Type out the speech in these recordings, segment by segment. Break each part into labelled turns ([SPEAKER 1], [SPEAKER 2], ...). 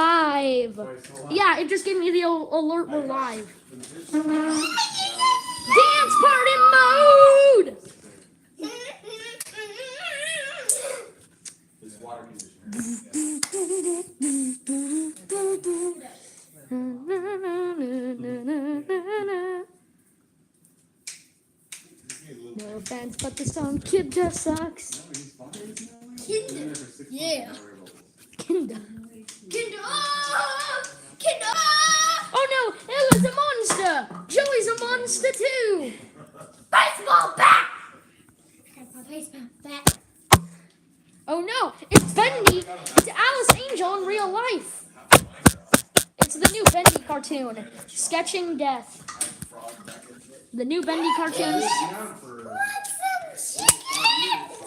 [SPEAKER 1] live. Yeah, it just gave me the alert we're live. Dance party mode! No offense, but the song Kid just sucks.
[SPEAKER 2] Kinder. Yeah.
[SPEAKER 1] Kinder.
[SPEAKER 2] Kinder. Oh! Kinder.
[SPEAKER 1] Oh no, Ella's a monster. Joey's a monster too.
[SPEAKER 2] Baseball bat. I got my baseball bat.
[SPEAKER 1] Oh no, it's Bendy. It's Alice Angel in real life. It's the new Bendy cartoon, Sketching Death. The new Bendy cartoons.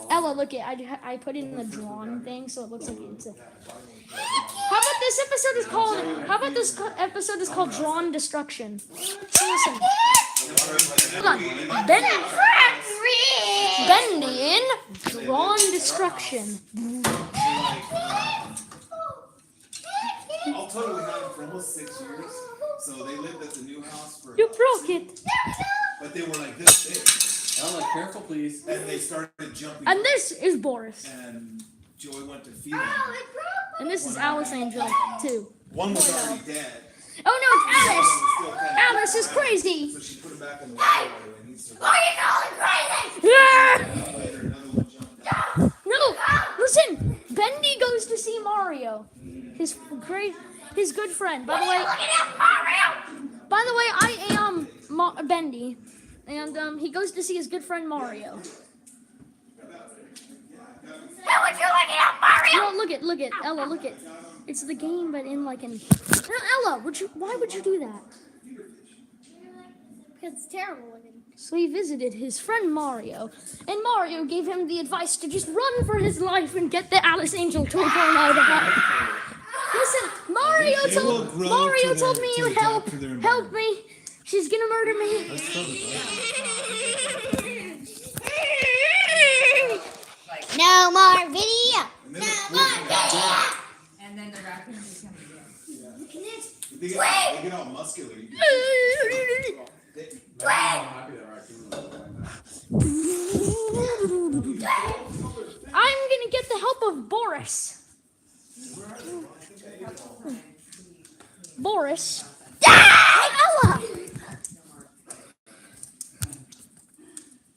[SPEAKER 1] Ella, look it. I put it in the drawn thing, so it looks like it's a. How about this episode is called? How about this episode is called Drawn Destruction? Listen. Hold on. Bendy in Drawn Destruction.
[SPEAKER 3] I'll totally have it for almost 6 years. So they lived at the new house for.
[SPEAKER 1] You broke it.
[SPEAKER 3] But they were like this big.
[SPEAKER 4] Ella, careful, please.
[SPEAKER 3] And they started jumping.
[SPEAKER 1] And this is Boris.
[SPEAKER 3] And Joey went to feed them.
[SPEAKER 1] And this is Alice Angel too.
[SPEAKER 3] One was already dead.
[SPEAKER 1] Oh no, it's Alice! Alice is crazy!
[SPEAKER 3] So she put him back in the water and he survived.
[SPEAKER 2] Are you calling crazy?
[SPEAKER 1] Yeah!
[SPEAKER 3] Later, another one jumped out.
[SPEAKER 1] No, listen! Bendy goes to see Mario. His good friend. By the way, I am Bendy. And he goes to see his good friend Mario.
[SPEAKER 2] How would you like it up, Mario?
[SPEAKER 1] No, look it, Ella, look it. It's the game, but in like an. Ella, why would you do that?
[SPEAKER 2] Because it's terrible looking.
[SPEAKER 1] So he visited his friend Mario, and Mario gave him the advice to just run for his life and get the Alice Angel toy thrown out of the house. Listen, Mario told me you help me. She's gonna murder me.
[SPEAKER 2] No more video. No more video.
[SPEAKER 5] And then the raccoons come again.
[SPEAKER 2] Look at this.
[SPEAKER 3] They get all muscular. You can
[SPEAKER 1] I'm gonna get the help of Boris. Boris. Ella!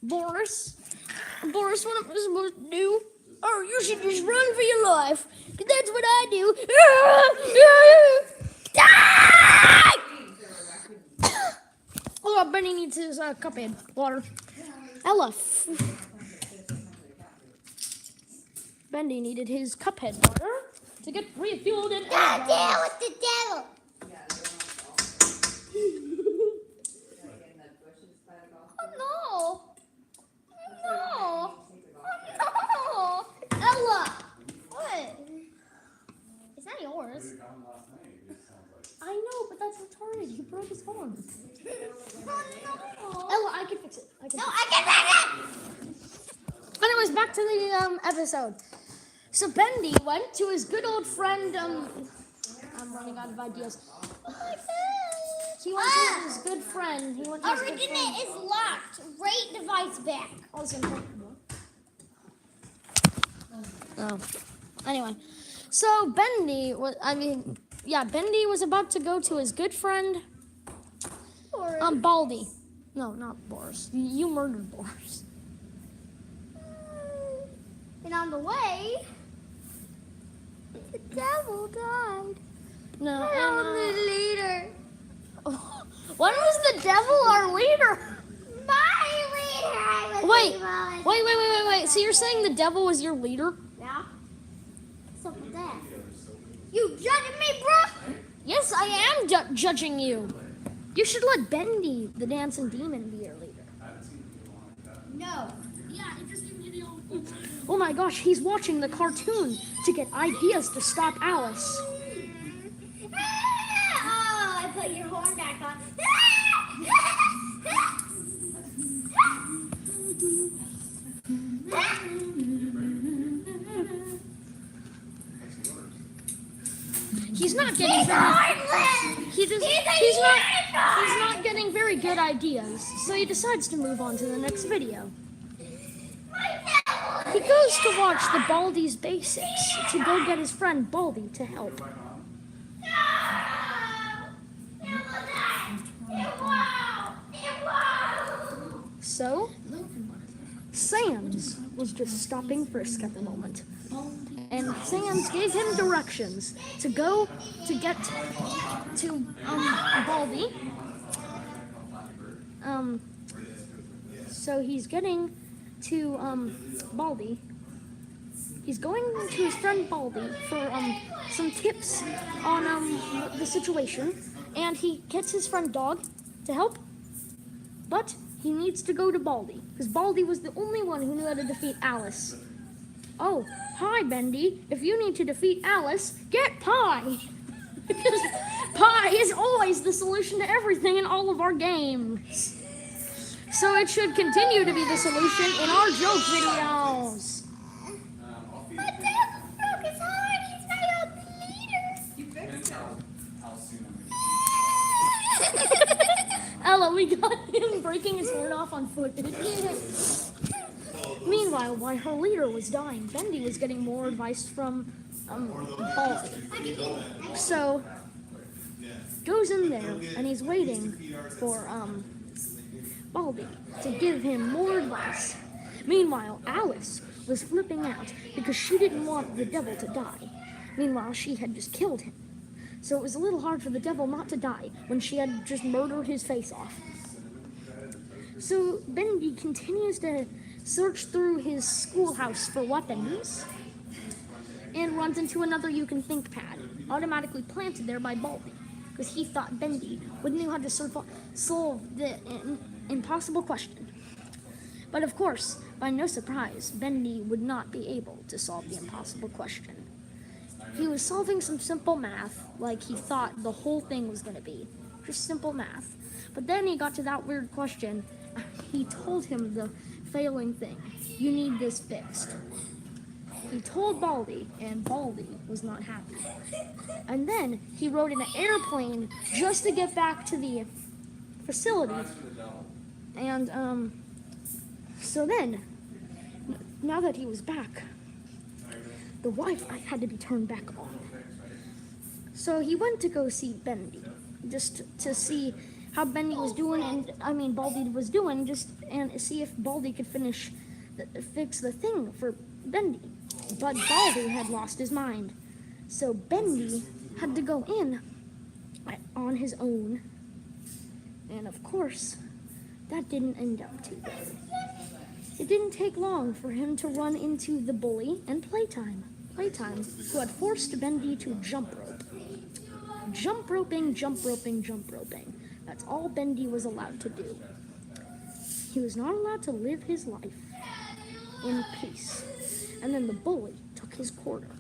[SPEAKER 1] Boris, what am I supposed to do? Oh, you should just run for your life. 'Cause that's what I do. Oh, Benny needs his cuphead water. Ella. Bendy needed his cuphead water to get refueled and
[SPEAKER 2] God damn with the devil.
[SPEAKER 1] Oh no! Ella! What?
[SPEAKER 2] It's not yours.
[SPEAKER 1] I know, but that's retarded. He broke his horn.
[SPEAKER 2] Oh,
[SPEAKER 1] Ella, I can fix it.
[SPEAKER 2] no. No, I can fix it.
[SPEAKER 1] Anyways, back to the episode. So Bendy went to his good old friend. I'm running out of ideas. He went to his good friend.
[SPEAKER 2] Origin is locked. Rate device back.
[SPEAKER 1] Oh. Anyway, so Bendy was about to go to his good friend, Baldy. No, not Boris. You murdered Boris.
[SPEAKER 2] And on the way, the devil died.
[SPEAKER 1] No,
[SPEAKER 2] I'm the leader.
[SPEAKER 1] when was the devil our leader?
[SPEAKER 2] My leader. I was
[SPEAKER 1] Wait. So you're saying the devil was your leader?
[SPEAKER 2] Yeah. What's up with that? You judging me, bro?
[SPEAKER 1] Yes, I am judging you. You should let Bendy, the dancing demon, be your leader.
[SPEAKER 2] No.
[SPEAKER 1] Yeah, it just gave me the old. Oh my gosh, he's watching the cartoon to get ideas to stop Alice.
[SPEAKER 2] Oh, I put your horn back on.
[SPEAKER 1] He's not not getting very he's not getting very good ideas, so he decides to move on to the next video. He goes to watch the Baldy's Basics to go get his friend Baldy to help. So, Sam's was just stopping Frisk at the moment. And Sam's gave him directions to go to get to Baldy. So he's getting to Baldy. He's going to his friend Baldy for some tips on the situation, and he gets his friend Dog to help. But he needs to go to Baldy because Baldy was the only one who knew how to defeat Alice. Oh, hi Bendy. If you need to defeat Alice, get Pie. Because Pie is always the solution to everything in all of our games. So it should continue to be the solution in our joke videos.
[SPEAKER 2] But Dad broke his heart. He's my old leader.
[SPEAKER 5] You fixed it.
[SPEAKER 1] Ella, we got him breaking his heart off on footage. Meanwhile, while her leader was dying, Bendy was getting more advice from Baldy. So, goes in there, and he's waiting for Baldy to give him more advice. Meanwhile, Alice was flipping out because she didn't want the devil to die. Meanwhile, she had just killed him. So it was a little hard for the devil not to die when she had just murdered his face off. So Bendy continues to search through his schoolhouse for weapons and runs into another you can think pad, automatically planted there by Baldy, because he thought Bendy would know how to solve the impossible question. But of course, by no surprise, Bendy would not be able to solve the impossible question. He was solving some simple math like he thought the whole thing was going to be. Just simple math. But then he got to that weird question. He told him the failing thing. You need this fixed. He told Baldy, and Baldy was not happy. And then he rode in an airplane just to get back to the facility. And, so then, now that he was back, the Wi-Fi had to be turned back on. So he went to go see Bendy, just to see how Bendy was doing, and Baldy was doing, and see if Baldy could fix the thing for Bendy. But Baldy had lost his mind, so Bendy had to go in on his own, and of course, that didn't end up too good. It didn't take long for him to run into the bully and Playtime, who had forced Bendy to jump rope. Jump roping, jump roping, jump roping. That's all Bendy was allowed to do. He was not allowed to live his life in peace. And then the bully took his quarter.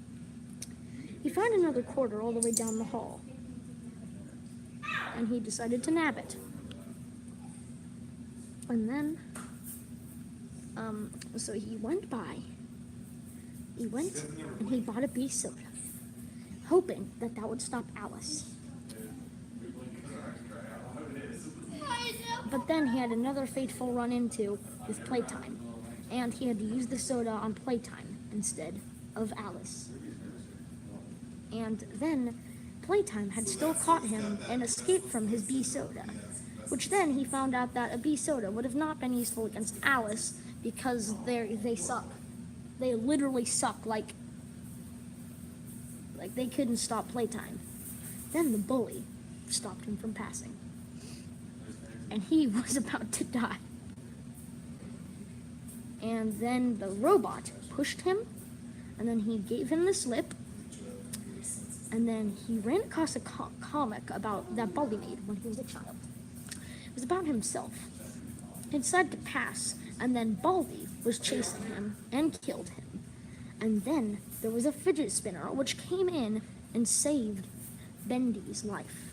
[SPEAKER 1] He found another quarter all the way down the hall, and he decided to nab it. And then, so he went and he bought a bee soda, hoping that would stop Alice. But then he had another fateful run-into with Playtime, and he had to use the soda on Playtime instead of Alice. And then Playtime had still caught him and escaped from his bee soda, which then he found out that a bee soda would have not been useful against Alice because they suck. They literally suck, like they couldn't stop Playtime. Then the bully stopped him from passing, and he was about to die. And then the robot pushed him, and then he gave him the slip, and then he ran across a comic about that Baldy made when he was a child. It was about himself. He decided to pass, and then Baldy was chasing him and killed him. And then there was a fidget spinner which came in and saved Bendy's life.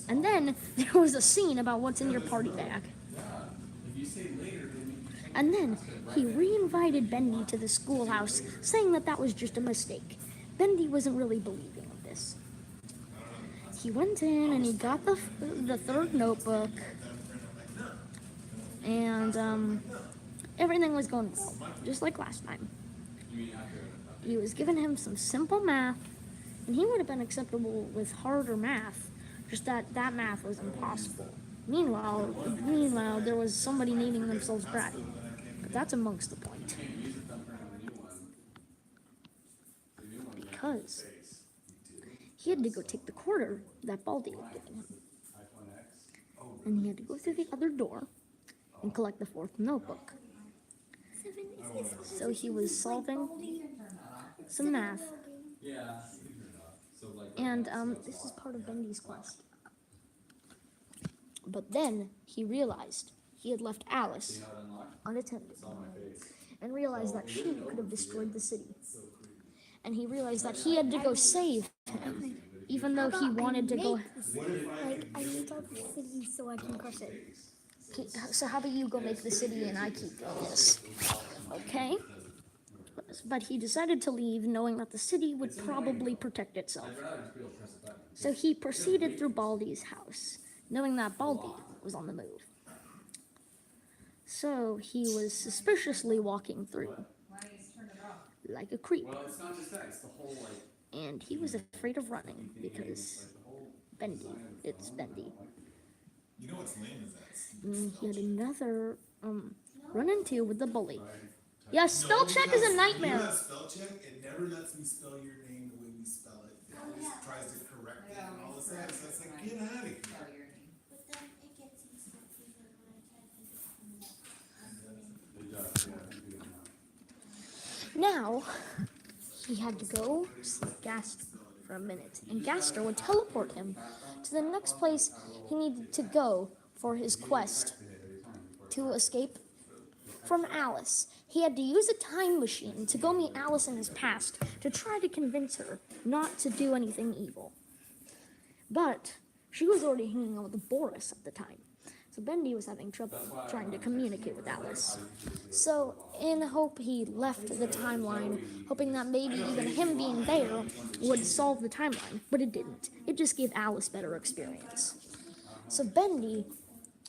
[SPEAKER 1] And then there was a scene about what's in your party bag. And then he re-invited Bendy to the schoolhouse, saying that was just a mistake. Bendy wasn't really believing of this. he went in and he got the third notebook, and everything was going well, just like last time. He was giving him some simple math, and he would have been acceptable with harder math, just that math was impossible. Meanwhile, there was somebody naming themselves Bratty, but that's amongst the point. Because he had to go take the quarter that Baldy had given him. And he had to go through the other door and collect the fourth notebook. So he was solving some math. And this is part of Bendy's quest. But then he realized he had left Alice unattended and realized that she could have destroyed the city. And he realized that he had to go save him, even though he wanted to go.
[SPEAKER 2] Like, I need to the city so I can crush it.
[SPEAKER 1] Okay, so how about you go make the city and I keep doing this? Okay? But he decided to leave knowing that the city would probably protect itself. So he proceeded through Baldy's house, knowing that Baldy was on the move. So he was suspiciously walking through, like a creep. And he was afraid of running because it's Bendy.
[SPEAKER 6] You know what's lame is that?
[SPEAKER 1] And he had another run into with the bully. Yeah, spell check is a nightmare.
[SPEAKER 6] You know that spell check? It never lets me spell your name the way we spell it. It always tries to correct it and all this stuff. So it's like, get out of here.
[SPEAKER 2] But then it gets easier when I try to
[SPEAKER 1] Now, he had to go see Gaster for a minute, and Gaster would teleport him to the next place he needed to go for his quest to escape from Alice. He had to use a time machine to go meet Alice in his past to try to convince her not to do anything evil. But she was already hanging out with Boris at the time, so Bendy was having trouble trying to communicate with Alice. So, in hope, he left the timeline, hoping that maybe even him being there would solve the timeline, but it didn't. It just gave Alice better experience. So Bendy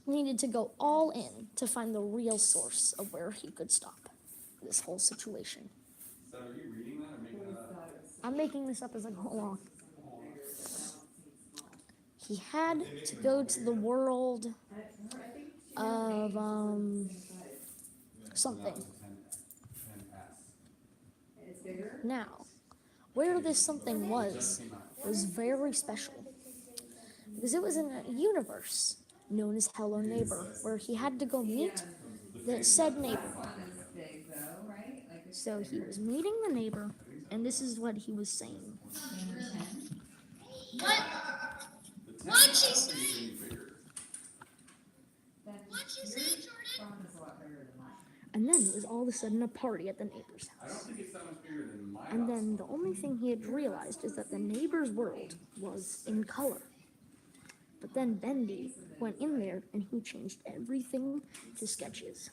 [SPEAKER 1] needed to go all in to find the real source of where he could stop this whole situation.
[SPEAKER 4] So are you reading that or making that up?
[SPEAKER 1] I'm making this up as I go along. He had to go to the world of something. Now, where this something was very special, because it was in a universe known as Hello Neighbor, where he had to go meet the said neighbor. So he was meeting the neighbor, and this is what he was saying.
[SPEAKER 2] What'd she say? What'd she say, Jordan?
[SPEAKER 1] And then it was all of a sudden a party at the neighbor's
[SPEAKER 4] I don't
[SPEAKER 1] house.
[SPEAKER 4] think it's that much bigger than my
[SPEAKER 1] And
[SPEAKER 4] house.
[SPEAKER 1] then the only thing he had realized is that the neighbor's world was in color. But then Bendy went in there and he changed everything to sketches.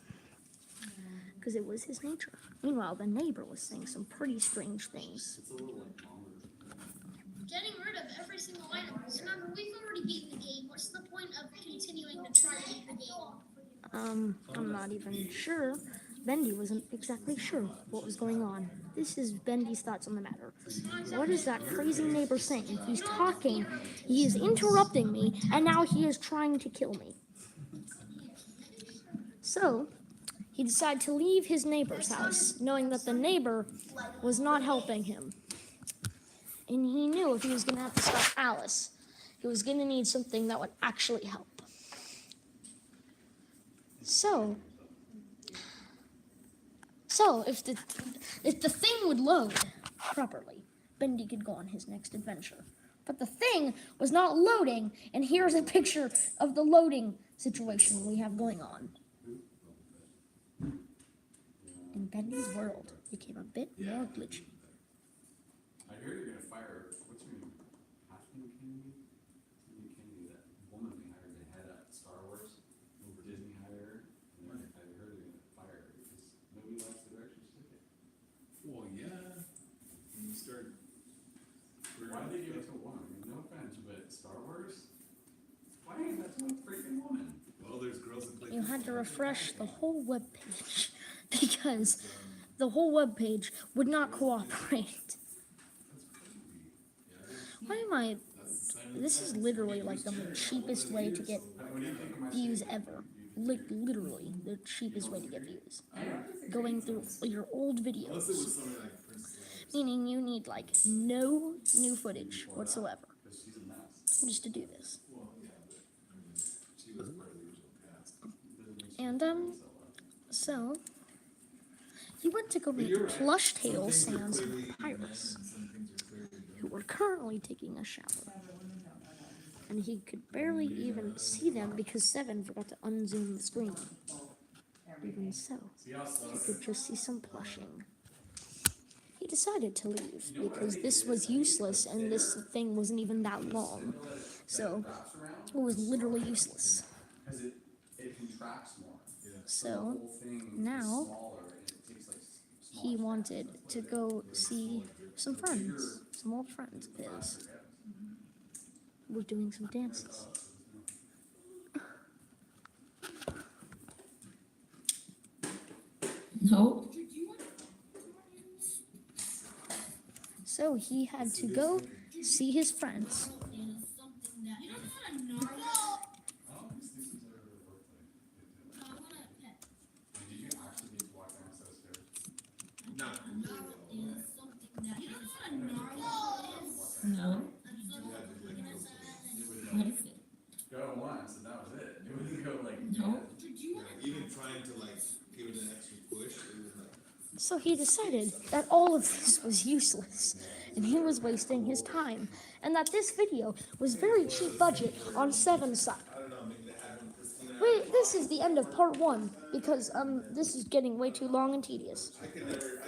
[SPEAKER 1] Because it was his nature. Meanwhile, the neighbor was saying some pretty strange things.
[SPEAKER 2] Getting rid of every single item. Remember, we've already beaten the game. What's the point of continuing to try to beat the game?
[SPEAKER 1] I'm not even sure. Bendy wasn't exactly sure what was going on. This is Bendy's thoughts on the matter. What is that crazy neighbor saying? He's talking, he is interrupting me, and now he is trying to kill me. So, he decided to leave his neighbor's house, knowing that the neighbor was not helping him. And he knew if he was going to have to stop Alice, he was going to need something that would actually help. So if the thing would load properly, Bendy could go on his next adventure. But the thing was not loading, and here's a picture of the loading situation we have going on. And Bendy's world became a bit more glitchy.
[SPEAKER 4] I hear you're gonna fire, what's her name? Kathleen Kennedy? Kathleen Kennedy, that woman they hired to head up Star Wars, over Disney hired her. And I heard they're gonna fire her because nobody likes the direction she took it.
[SPEAKER 3] Well, yeah. When you start.
[SPEAKER 4] Why did they give it to a woman? I mean, no offense, but Star
[SPEAKER 1] had to refresh the whole web page because the whole web page would not cooperate. Why am I? This is literally like the cheapest way to get views ever. Literally, the cheapest way to get views. Going through your old
[SPEAKER 6] Unless it
[SPEAKER 1] videos.
[SPEAKER 6] was something like Princess Leia.
[SPEAKER 1] Meaning you need like no new footage whatsoever
[SPEAKER 4] Because she's a mess.
[SPEAKER 1] just to do this.
[SPEAKER 6] Well, yeah, but, I mean, she was part of the original cast.
[SPEAKER 1] And so he went to go meet Plush Tail Sans Pirates, who were currently taking a shower. And he could barely even see them because Seven forgot to unzoom the screen. Even so, he could just see some plushing. He decided to leave because this was useless and this thing wasn't even that long. So it was literally useless.
[SPEAKER 4] Because it contracts more.
[SPEAKER 1] So now he wanted to go see some friends, some old friends of his. We're doing some dances.
[SPEAKER 5] No.
[SPEAKER 1] So he had to go see his friends.
[SPEAKER 4] Did you actually need to walk down those stairs?
[SPEAKER 6] Not
[SPEAKER 5] No. What is it?
[SPEAKER 4] Go once and that was it. It wouldn't go like.
[SPEAKER 5] No.
[SPEAKER 6] even trying to like give it an extra push, it was like.
[SPEAKER 1] So he decided that all of this was useless and he was wasting his time, and that this video was very cheap budget on Seven's side.
[SPEAKER 6] I don't know, maybe they had one Christina.
[SPEAKER 1] Wait, this is the end of part 1 because this is getting way too long and tedious.
[SPEAKER 6] I could never